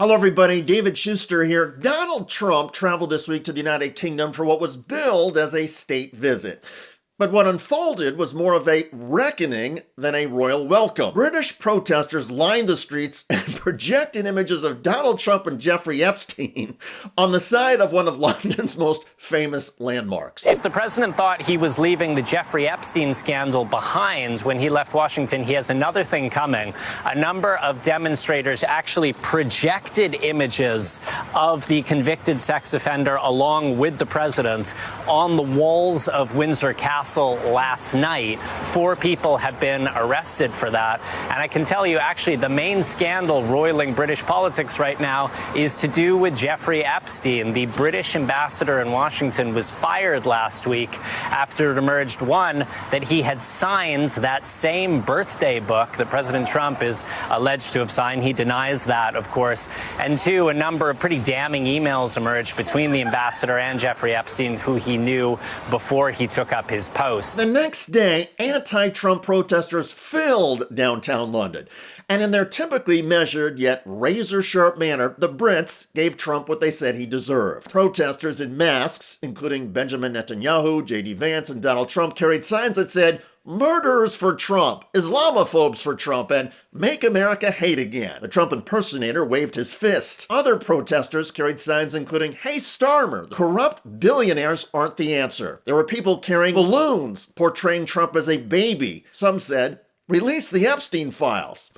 Hello everybody, David Shuster here. Donald Trump traveled this week to the United Kingdom for what was billed as a state visit. But what unfolded was more of a reckoning than a royal welcome. British protesters lined the streets and projected images of Donald Trump and Jeffrey Epstein on the side of one of London's most famous landmarks. If the president thought he was leaving the Jeffrey Epstein scandal behind when he left Washington, he has another thing coming. A number of demonstrators actually projected images of the convicted sex offender along with the president on the walls of Windsor Castle last night. 4 people have been arrested for that. And I can tell you, actually, the main scandal roiling British politics right now is to do with Jeffrey Epstein. The British ambassador in Washington was fired last week after it emerged, one, that he had signed that same birthday book that President Trump is alleged to have signed. He denies that, of course. And 2, a number of pretty damning emails emerged between the ambassador and Jeffrey Epstein, who he knew before he took up his post. The next day, anti-Trump protesters filled downtown London. And in their typically measured yet razor-sharp manner, the Brits gave Trump what they said he deserved. Protesters in masks, including Benjamin Netanyahu, J.D. Vance, and Donald Trump, carried signs that said, "Murderers for Trump, Islamophobes for Trump, and Make America Hate Again." The Trump impersonator waved his fist. Other protesters carried signs including, "Hey Starmer, corrupt billionaires aren't the answer." There were people carrying balloons portraying Trump as a baby. Some said, "Release the Epstein files."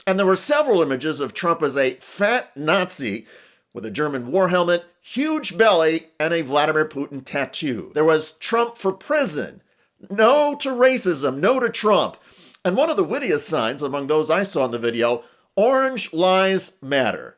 And there were several images of Trump as a fat Nazi with a German war helmet, huge belly, and a Vladimir Putin tattoo. There was Trump for prison. No to racism, no to Trump. And one of the wittiest signs among those I saw in the video, "Orange Lives Matter."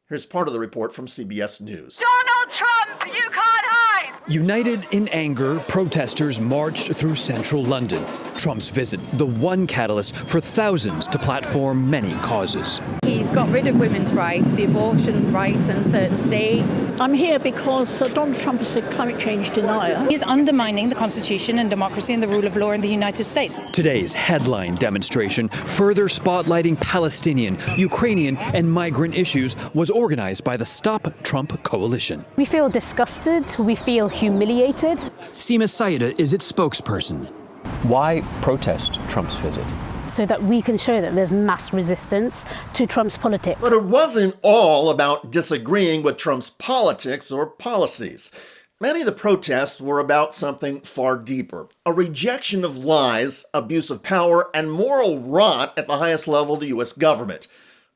Here's part of the report from CBS News. Donald Trump, you can't hide! United in anger, protesters marched through central London. Trump's visit, the one catalyst for thousands to platform many causes. He's got rid of women's rights, the abortion rights in certain states. I'm here because Donald Trump is a climate change denier. He is undermining the Constitution and democracy and the rule of law in the United States. Today's headline demonstration, further spotlighting Palestinian, Ukrainian, and migrant issues, was organized by the Stop Trump Coalition. We feel disgusted, we feel humiliated. Seema Saida is its spokesperson. Why protest Trump's visit? So that we can show that there's mass resistance to Trump's politics. But it wasn't all about disagreeing with Trump's politics or policies. Many of the protests were about something far deeper, a rejection of lies, abuse of power, and moral rot at the highest level of the U.S. government.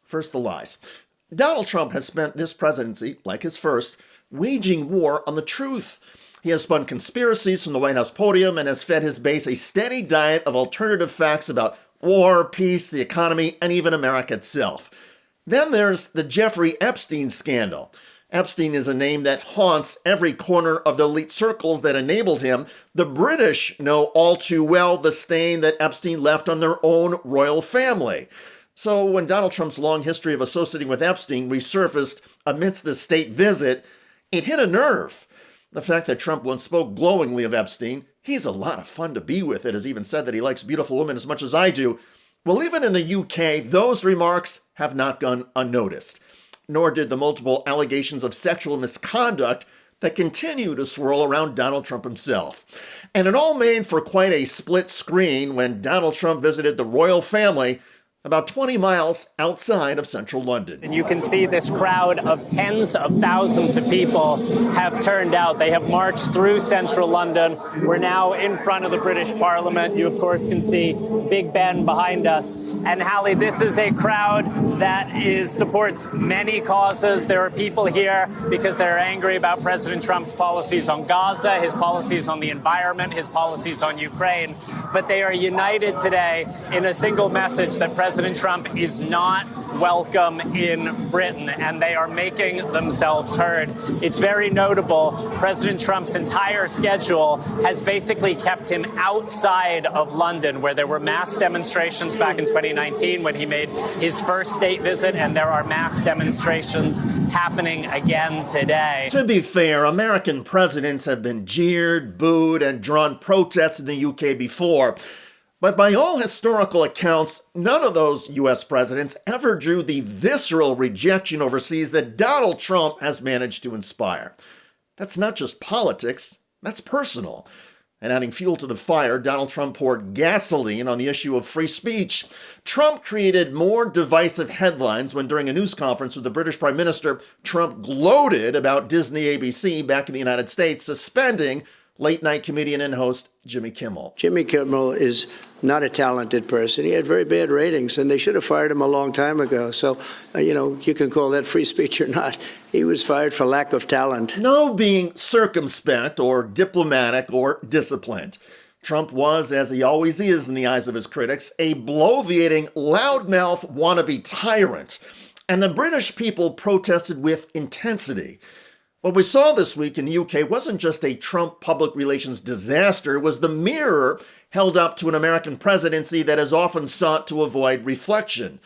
First, the lies. Donald Trump has spent this presidency, like his first, waging war on the truth. He has spun conspiracies from the White House podium and has fed his base a steady diet of alternative facts about war, peace, the economy, and even America itself. Then there's the Jeffrey Epstein scandal. Epstein is a name that haunts every corner of the elite circles that enabled him. The British know all too well the stain that Epstein left on their own royal family. So when Donald Trump's long history of associating with Epstein resurfaced amidst this state visit, it hit a nerve. The fact that Trump once spoke glowingly of Epstein, "He's a lot of fun to be with," it has even said that he likes beautiful women as much as I do. Well, even in the UK, those remarks have not gone unnoticed. Nor did the multiple allegations of sexual misconduct that continue to swirl around Donald Trump himself. And it all made for quite a split screen when Donald Trump visited the royal family about 20 miles outside of central London. And you can see this crowd of tens of thousands of people have turned out. They have marched through central London. We're now in front of the British Parliament. You, of course, can see Big Ben behind us. And Hallie, this is a crowd that supports many causes. There are people here because they're angry about President Trump's policies on Gaza, his policies on the environment, his policies on Ukraine. But they are united today in a single message that President Trump is not welcome in Britain, and they are making themselves heard. It's very notable. President Trump's entire schedule has basically kept him outside of London, where there were mass demonstrations back in 2019 when he made his first state visit, and there are mass demonstrations happening again today. To be fair, American presidents have been jeered, booed, and drawn protests in the UK before. But by all historical accounts, none of those U.S. presidents ever drew the visceral rejection overseas that Donald Trump has managed to inspire. That's not just politics, that's personal. And adding fuel to the fire, Donald Trump poured gasoline on the issue of free speech. Trump created more divisive headlines when, during a news conference with the British Prime Minister, Trump gloated about Disney ABC back in the United States suspending late-night comedian and host Jimmy Kimmel. Jimmy Kimmel is not a talented person. He had very bad ratings, and they should have fired him a long time ago. So, you can call that free speech or not. He was fired for lack of talent. No being circumspect or diplomatic or disciplined. Trump was, as he always is in the eyes of his critics, a bloviating, loudmouth wannabe tyrant. And the British people protested with intensity. What we saw this week in the UK wasn't just a Trump public relations disaster, it was the mirror held up to an American presidency that has often sought to avoid reflection.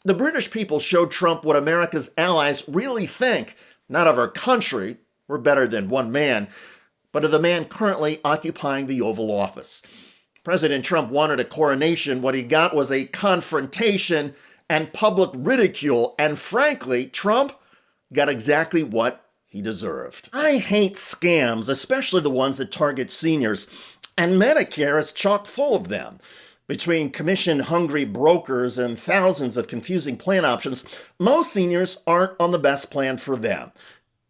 The British people showed Trump what America's allies really think, not of our country, we're better than one man, but of the man currently occupying the Oval Office. President Trump wanted a coronation. What he got was a confrontation and public ridicule, and frankly, Trump got exactly what he deserved. I hate scams, especially the ones that target seniors, and Medicare is chock full of them. Between commission-hungry brokers and thousands of confusing plan options, most seniors aren't on the best plan for them.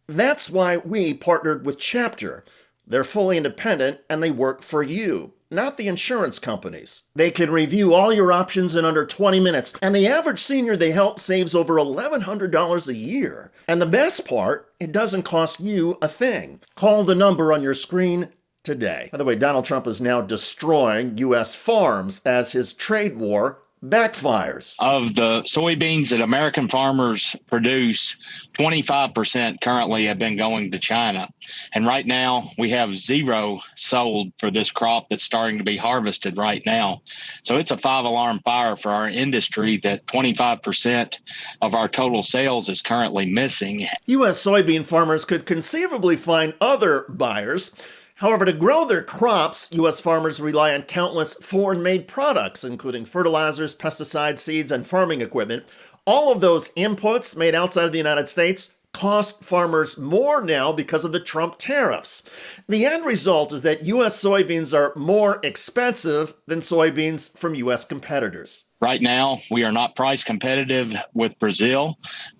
That's why we partnered with Chapter. They're fully independent and they work for you, not the insurance companies. They can review all your options in under 20 minutes, and the average senior they help saves over $1,100 a year. And the best part, it doesn't cost you a thing. Call the number on your screen today. By the way, Donald Trump is now destroying U.S. farms as his trade war backfires. Of the soybeans that American farmers produce, 25% currently have been going to China. And right now we have zero sold for this crop that's starting to be harvested right now. So it's a 5-alarm fire for our industry that 25% of our total sales is currently missing. U.S. soybean farmers could conceivably find other buyers. However, to grow their crops, U.S. farmers rely on countless foreign-made products, including fertilizers, pesticides, seeds, and farming equipment. All of those inputs made outside of the United States cost farmers more now because of the Trump tariffs. The end result is that U.S. soybeans are more expensive than soybeans from U.S. competitors. Right now, we are not price competitive with Brazil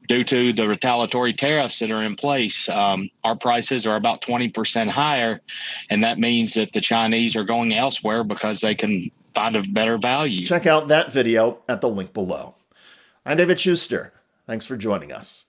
due to the retaliatory tariffs that are in place. Our prices are about 20% higher, and that means that the Chinese are going elsewhere because they can find a better value. Check out that video at the link below. I'm David Shuster. Thanks for joining us.